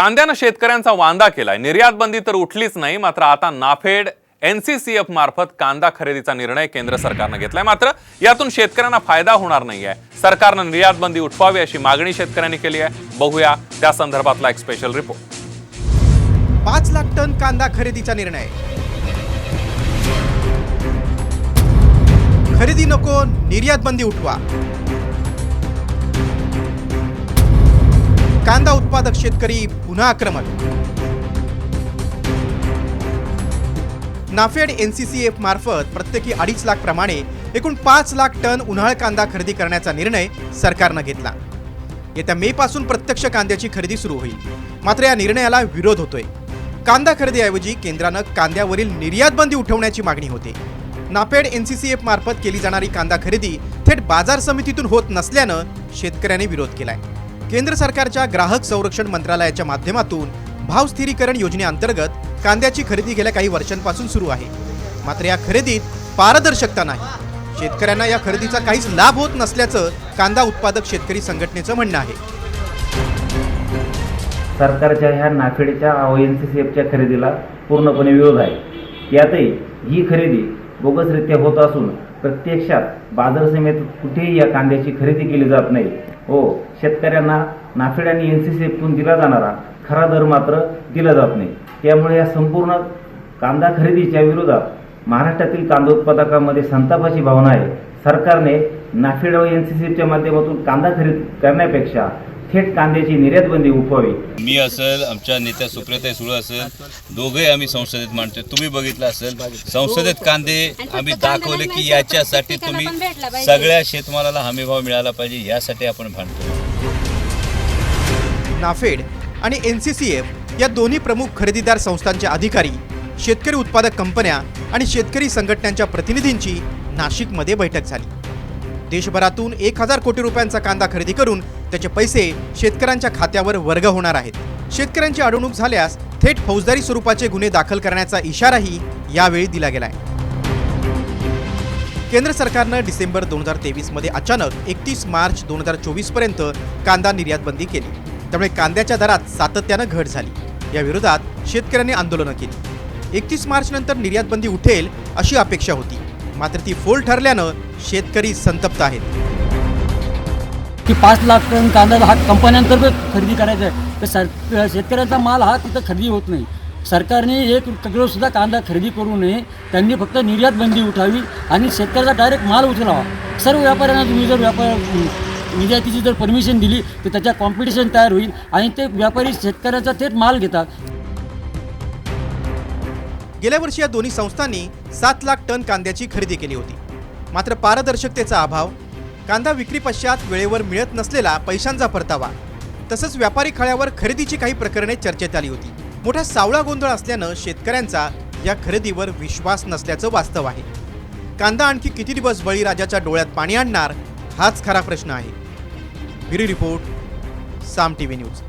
कांद्यानं शेतकऱ्यांचा वांदा केलाय। निर्यात बंदी तर उठलीच नाही, मात्र आता नाफेड एनसीसीएफ मार्फत कांदा खरेदीचा निर्णय केंद्र सरकारने घेतलाय। मात्र यातून शेतकऱ्यांना फायदा होणार नाहीये। सरकारने निर्यात बंदी उठवावी अशी मागणी शेतकऱ्यांनी केली आहे। बघूया त्या संदर्भातला एक स्पेशल रिपोर्ट। 5 लाख टन कांदा खरेदीचा निर्णय। खरेदी नको, निर्यात बंदी उठवा। कांदा उत्पादक शेतकरी पुन्हा आक्रमक। नाफेड एनसीसीएफ मार्फत प्रत्येकी 2.5 लाख प्रमाणे एकूण 5 लाख टन उन्हाळ कांदा खरेदी करण्याचा निर्णय सरकारनं घेतला। येत्या मे पासून प्रत्यक्ष कांद्याची खरेदी सुरू होईल। मात्र या निर्णयाला विरोध होतोय। कांदा खरेदीऐवजी केंद्रानं कांद्यावरील निर्यात बंदी उठवण्याची मागणी होते। नाफेड एनसीसीएफ मार्फत केली जाणारी कांदा खरेदी थेट बाजार समितीतून होत नसल्यानं शेतकऱ्यांनी विरोध केलाय। केंद्र सरकारच्या ग्राहक संरक्षण मंत्रालयाच्या माध्यमातून भाव स्थिरीकरण योजनेअंतर्गत कांद्याची खरेदी गेल्या काही वर्षांपासून सुरू आहे। मात्र या खरेदीत पारदर्शकता नाही। शेतकऱ्यांना या खरेदीचा काहीच लाभ होत नसल्याचं कांदा उत्पादक शेतकरी संघटनेचं म्हणणं आहे। सरकारच्या ह्या नाफेडच्या एनसीसीएफच्या खरेदीला पूर्णपणे विरोध आहे। यातही ही खरेदी बोगसरित्या होत असून प्रत्यक्षात बाजार समितीत कुठेही या कांद्याची खरेदी केली जात नाही। शेतकऱ्यांना नाफेड आणि एनसीसीएफतून दिला जाणारा खरा दर मात्र दिला जात नाही। त्यामुळे या संपूर्ण कांदा खरेदीच्या विरोधात महाराष्ट्रातील कांदा उत्पादकांमध्ये संतापाची भावना आहे। सरकारने नाफेड व एनसीसीएफच्या माध्यमातून कांदा खरेदी करण्यापेक्षा थेट कांद्याची निर्यात बंदी उठवावी। मी असेल, आमच्या नेत्या सुप्रियाताई सुळे असेल, दोघे आम्ही संसदेत मांडतो। तुम्ही बघितलं असेल संसदेत कांदे आम्ही दाखवले की याच्यासाठी तुम्ही सगळ्या शेतमालाला हमीभाव मिळाला पाहिजे, यासाठी आपण भांडतो। नाफेड आणि एनसीसीएफ या दोन्ही प्रमुख खरेदीदार संस्थांचे अधिकारी, शेतकरी उत्पादक कंपन्या आणि शेतकरी संघटनांच्या प्रतिनिधींची नाशिकमध्ये बैठक झाली। देशभरातून 1000 कोटी रुपयांचा कांदा खरेदी करून त्याचे पैसे शेतकऱ्यांच्या खात्यावर वर्ग होणार आहेत। शेतकऱ्यांची अडवणूक झाल्यास थेट फौजदारी स्वरूपाचे गुन्हे दाखल करण्याचा इशाराही यावेळी दिला गेलाय। केंद्र सरकारनं डिसेंबर 2023 मध्ये अचानक 31 मार्च 2024 पर्यंत कांदा निर्यात बंदी केली। त्यामुळे कांद्याच्या दरात सातत्यानं घट झाली। या विरोधात शेतकऱ्यांनी आंदोलनं केली। 31 मार्च नंतर निर्यात बंदी उठेल अशी अपेक्षा होती, मात्र ती फोल ठरल्यानं शेतकरी संतप्त आहेत। की 5 लाख टन कांदा हा कंपन्यांतर्गत खरेदी करायचा आहे, तर शेतकऱ्यांचा माल हा तिथं खरेदी होत नाही। सरकारने 1 किलो सुद्धा कांदा खरेदी करू नये, त्यांनी फक्त निर्यात बंदी उठावी आणि शेतकऱ्याचा डायरेक्ट माल उचलावा। सर्व व्यापाऱ्यांना तुम्ही जर निर्यातीची जर परमिशन दिली तर त्याच्या कॉम्पिटिशन तयार होईल आणि ते व्यापारी शेतकऱ्याचा थेट माल घेतात। गेल्या वर्षी या दोन्ही संस्थांनी 7 लाख टन कांद्याची खरेदी केली होती। मात्र पारदर्शकतेचा अभाव, कांदा विक्री पश्चात वेळेवर मिळत नसलेला पैशांचा परतावा, तसंच व्यापारी खळ्यावर खरेदीची काही प्रकरणे चर्चेत आली होती। मोठा सावळा गोंधळ असल्यानं शेतकऱ्यांचा या खरेदीवर विश्वास नसल्याचं वास्तव आहे। कांदा आणखी किती दिवस बळीराजाच्या डोळ्यात पाणी आणणार हाच खरा प्रश्न आहे। ब्युरो रिपोर्ट, साम टीव्ही न्यूज।